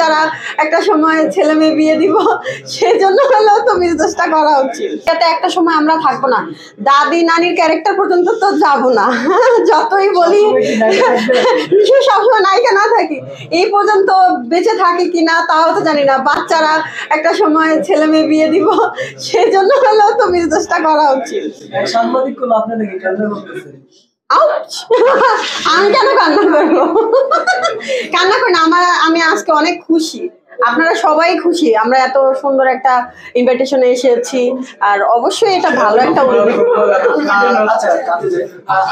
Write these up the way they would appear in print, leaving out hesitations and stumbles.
বাচ্চারা একটা সময় ছেলে মেয়ে বিয়ে দিব, সেই জন্য হলেও তো বিজনেসটা করা উচিত। যাতে একটা সময় আমরা থাকবো না, দাদি নানির ক্যারেক্টার পর্যন্ত তো যাবো না। যতই বলি সবসময় নায়িকা না থাকি, এই পর্যন্ত বেঁচে থাকি কিনা তাও তো জানি না। বাচ্চারা একটা সময় ছেলে মেয়ে বিয়ে দিব, সেই জন্য হলেও তো বিজনেসটা করা উচিত। সাংবাদিক গুলো আপনি নাকি কান্না করতেছেন? আমি কেন কান্না করবো? কান্না করি না, আমি আজকে অনেক খুশি, আপনারা সবাই খুশি আমরা এত সুন্দর একটা ইনভাইটেশনে এসেছি, আর অবশ্যই এটা ভালো একটা উদ্যোগ।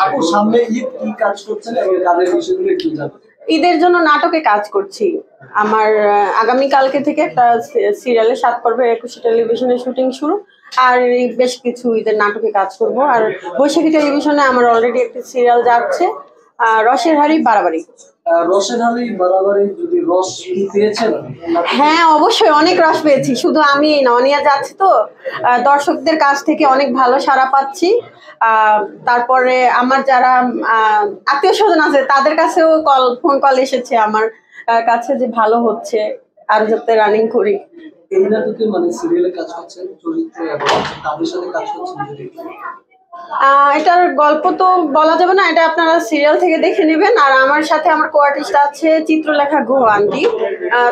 আপু সামনে ঈদ কি কাজ করছেন এবং কাজের বিষয়গুলো একটু জানাবেন। ঈদের জন্য নাটকে কাজ করছি। আমার আগামী কালকে থেকে একটা সিরিয়ালের 7 পর্বের 21 টেলিভিশনে শুটিং শুরু, আর বেশ কিছু ঈদের নাটকে কাজ করব। আর বৈশাখী টেলিভিশনে আমার অলরেডি একটা সিরিয়াল যাচ্ছে, রসের হাড়ি বাড়াবাড়ি। রসের হাড়ি বাড়াবাড়ি যদি রস পেয়েছেন? হ্যাঁ অবশ্যই অনেক রস পেয়েছি, শুধু আমি না, অনিয়া যাচ্ছে তো দর্শকদের কাছ থেকে অনেক ভালো সাড়া পাচ্ছি। তারপরে আমার যারা আত্মীয় স্বজন আছে তাদের কাছেও ফোন কল এসেছে আমার কাছে যে ভালো হচ্ছে, আর যাতে রানিং করি। এই নাটকে মানে সিরিয়ালে কাজ করছেন চরিত্র এবং তাদের সাথে কাজ করছেন, যদি এটার গল্প তো বলা যাবে না, এটা আপনারা সিরিয়াল থেকে দেখে নেবেন। আর আমার সাথে আমার কো আর্টিস্ট আছে চিত্রলেখা গুহ আন্টি,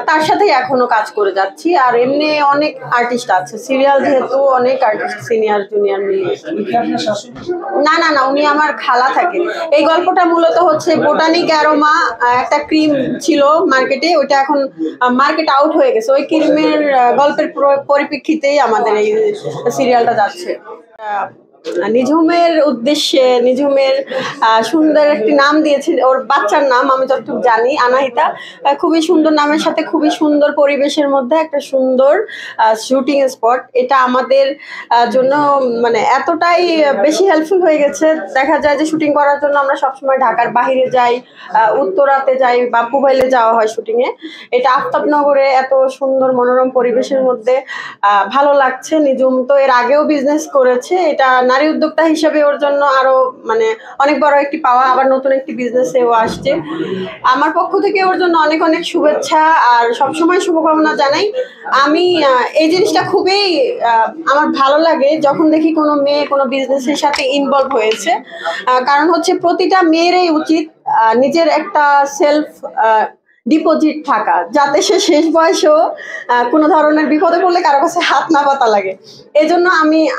তার সাথেই এখনো কাজ করে যাচ্ছি। আর এমনি অনেক আর্টিস্ট আছে, সিরিয়াল যেহেতু অনেক আর্টিস্ট সিনিয়র জুনিয়র মিলিয়ে। না না না, উনি আমার খালা থাকে। এই গল্পটা মূলত হচ্ছে বোটানিক অ্যারোমা একটা ক্রিম ছিল মার্কেটে, ওইটা এখন মার্কেট আউট হয়ে গেছে, ওই ক্রিমের গল্পের পরিপ্রেক্ষিতেই আমাদের এই সিরিয়ালটা যাচ্ছে। নিঝুমের উদ্দেশ্যে, নিঝুমের সুন্দর একটি নাম দিয়েছে, ওর বাচ্চার নাম আমি যতটুকু জানি আনাহিতা। খুবই সুন্দর নামের সাথে খুবই সুন্দর পরিবেশের মধ্যে একটা সুন্দর শুটিং স্পট। এটা আমাদের জন্য মানে এতটাই বেশি হেল্পফুল হয়ে গেছে, দেখা যায় যে শুটিং করার জন্য আমরা সবসময় ঢাকার বাইরে যাই, উত্তরাতে যাই, বাপুবাইলে যাওয়া হয় শুটিংয়ে। এটা আফতাবনগরে এত সুন্দর মনোরম পরিবেশের মধ্যে ভালো লাগছে। নিঝুম তো এর আগেও বিজনেস করেছে, এটা নারী উদ্যোক্তা হিসেবে ওর জন্য আরো মানে অনেক বড় একটি পাওয়া, আবার নতুন একটি বিজনেসে ও আসছে। আমার পক্ষ থেকে ওর জন্য অনেক অনেক শুভেচ্ছা আর সবসময় শুভকামনা জানাই। আমি এই জিনিসটা খুবই আমার ভালো লাগে যখন দেখি কোনো মেয়ে কোনো বিজনেসের সাথে ইনভলভ হয়েছে, কারণ হচ্ছে প্রতিটা মেয়েরই উচিত নিজের একটা সেলফ ডিপোজিট থাকা, যাতে সে শেষ বয়সেও কোনো ধরনের বিপদে পড়লে কারো কাছে হাত না পাতা লাগে। এই জন্য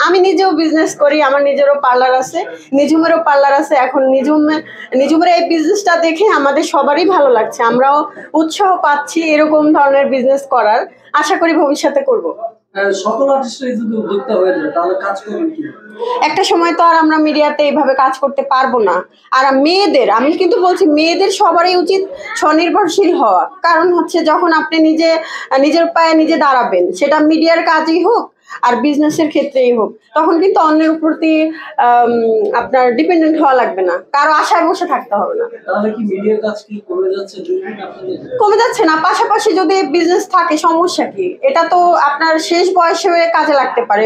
আমি নিজেও বিজনেস করি, আমার নিজেরও পার্লার আছে, নিঝুমেরও পার্লার আছে। এখন নিঝুমের এই বিজনেসটা দেখে আমাদের সবারই ভালো লাগছে, আমরাও উৎসাহ পাচ্ছি এরকম ধরনের বিজনেস করার। আশা করি ভবিষ্যতে করব। সকল আর্টিস্টরা যদি উদ্যোক্তা হয়ে যায় তাহলে কাজ করবেন কি? একটা সময় তো আর আমরা মিডিয়াতে এইভাবে কাজ করতে পারবো না। আর মেয়েদের, আমি কিন্তু বলছি মেয়েদের সবারই উচিত স্বনির্ভরশীল হওয়া, কারণ হচ্ছে যখন আপনি নিজের পায়ে নিজে দাঁড়াবেন, সেটা মিডিয়ার কাজই হোক আর বিজনেসের ক্ষেত্রেই হোক, তখন কিন্তু অন্যের প্রতি আপনার ডিপেন্ডেন্ট হওয়া লাগবে না, কারো আশায় বসে থাকতে হবে না। তাহলে কি মিডিয়ার কাজ কি কমে যাচ্ছে? কমে যাচ্ছে না, পাশাপাশি যদি বিজনেস থাকে সমস্যা কি? এটা তো আপনার শেষ বয়সে কাজে লাগতে পারে।